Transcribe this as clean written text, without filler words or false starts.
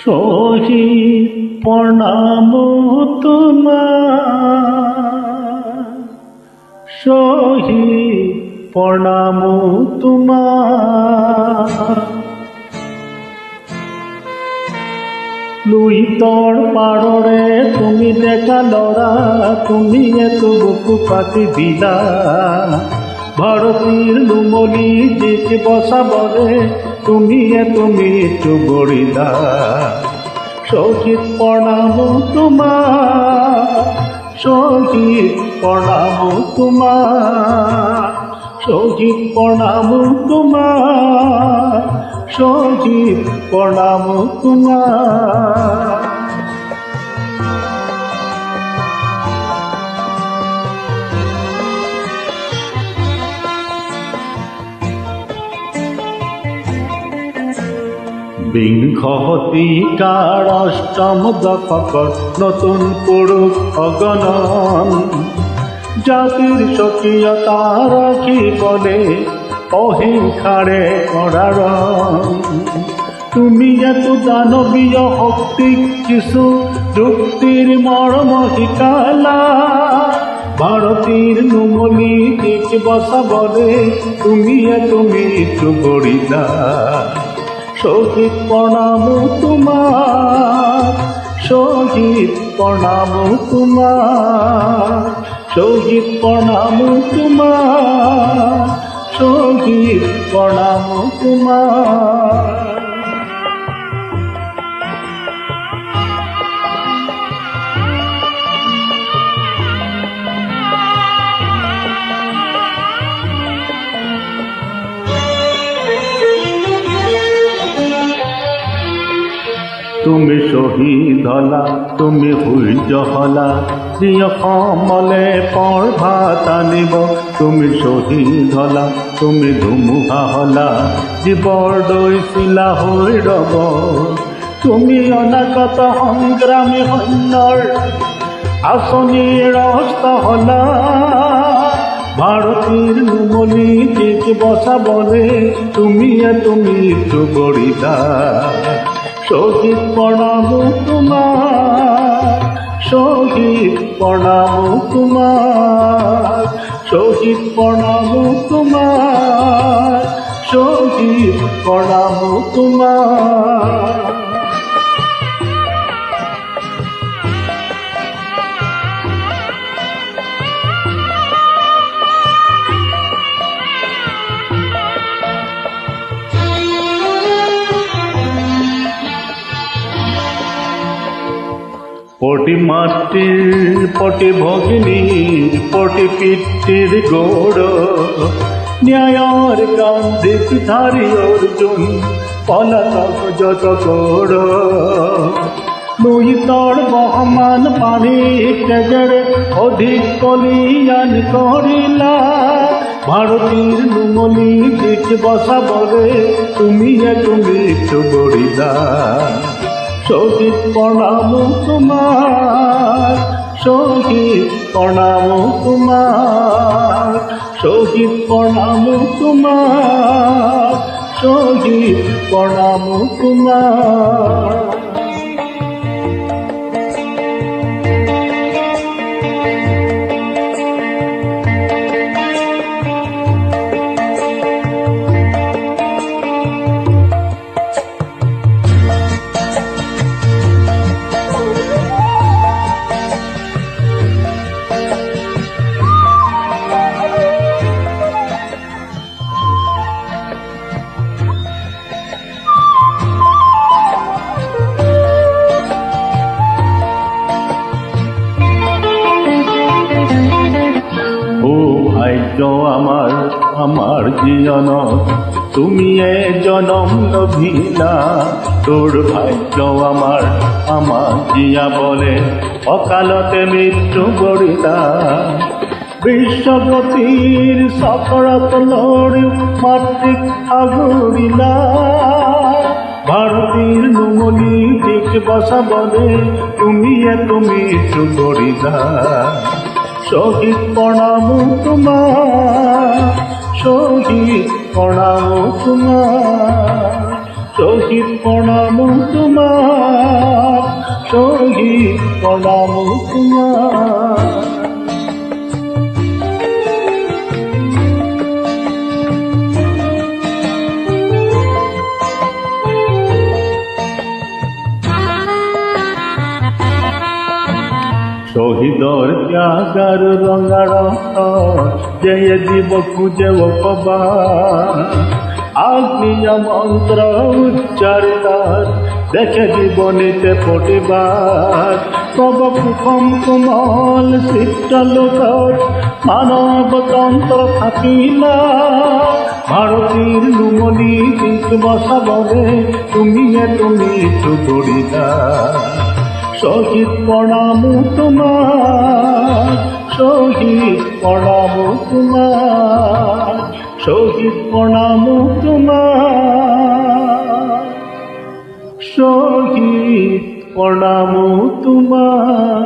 শহীদ প্রণাম তোমার, শহীদ প্রণাম তোমার। লুহিতৰ পাৰৰে তুমি ডেকা লৰা, তুমি এটো বুকু পাতি দিলা। ভাৰতীৰ নুমলী জীক বচাবলে তুমি এটো মৃত্যু বৰিলা। শহীদ প্ৰণাম তোমাৰ, শহীদ প্ৰণাম তোমাৰ, শহীদ প্ৰণাম তোমাৰ, শহীদ প্ৰণাম তোমাৰ। বিংশ শতিকাৰ অষ্টম দশকৰ নতুন পুৰুষ অগণন, জাতিৰ স্বকীয়তা ৰাখিবলে অহিংসাৰে কৰাৰণ। তুমি এটো দানৱীয় শক্তিক কিছু যুক্তিৰ মৰ্ম শিকালা। ভাৰতীৰ নুমলী জীক বচাবলে তুমি এটো মৃত্যু বৰিলা। শহীদ প্ৰণাম তোমাৰ, শহীদ প্ৰণাম তোমাৰ, শহীদ প্ৰণাম তোমাৰ, শহীদ প্ৰণাম তোমাৰ। তুমি শহীদ হলা, তুমি সূৰ্য হলা, যিয়ে অসমলে প্ৰভাত আনিব। তুমি শহীদ হলা, তুমি ধুমুহা হলা, জীৱৰ দৈছিলা হৈ ৰব। তুমি অনাগত সংগ্ৰামী সৈন্যৰ আঁচনিৰ অস্ত্ৰ হলা। ভাৰতীৰ নুমলী জীক বচাবলে তুমি এটো মৃত্যু বৰিলা। শহীদ প্ৰণাম তোমাৰ, শহীদ প্ৰণাম তোমাৰ, শহীদ প্ৰণাম তোমাৰ, শহীদ প্ৰণাম তোমাৰ। পটি মাতৃৰ পটি ভগিনীৰ পটি পিতৃৰ গৌৰ, ন্যায়ৰ গান্ধীক ধাৰি অৰ্জুন পলাতক যত গৌৰ। লোহিতৰ বহমান পানীৰ তেজেৰে অধিক কলিয়ান কৰিলা। ভাৰতীৰ নুমলী জীক বচাবলে তুমি এটো মৃত্যু বৰিলা। শহীদ প্ৰণাম তোমাৰ, শহীদ প্ৰণাম তোমাৰ, শহীদ প্ৰণাম তোমাৰ, শহীদ প্ৰণাম তোমাৰ। আমার আমার জীবনত তুমিয়ে জনম লভিলা। তোর ভাগ্য আমার আমার জিয়া বলে অকালতে মৃত্যু বৰিলা। বিশ্বগতিৰ চকৰত লৰি মাতৃক আগুৰিলা। ভাৰতীৰ নুমলী জীক বচাবলে তুমি এটো মৃত্যু বৰিলা। শহীদ প্ৰণাম তোমাৰ, শহীদ প্ৰণাম তোমাৰ, শহীদ প্রণাম তোমার, শহীদ প্রণাম তোমার। শহীদর ত্যাগার রঙা রক্ত জয় দিবকু যে অপবাদ, আগ্নেয় মন্ত্র উচ্চারিতার দেখে জীবনীতে প্রতিবাদ। তব কুকম কোমল শীতলোকত মানবতন্ত্র থাকিলা, ভারতীর লুমলি বসাবনে তুমি চুদড়িলা। শহীদ প্রণাম তোমার, শহীদ প্রণাম তোমার, শহীদ প্রণাম তোমার, শহীদ প্রণাম তোমার।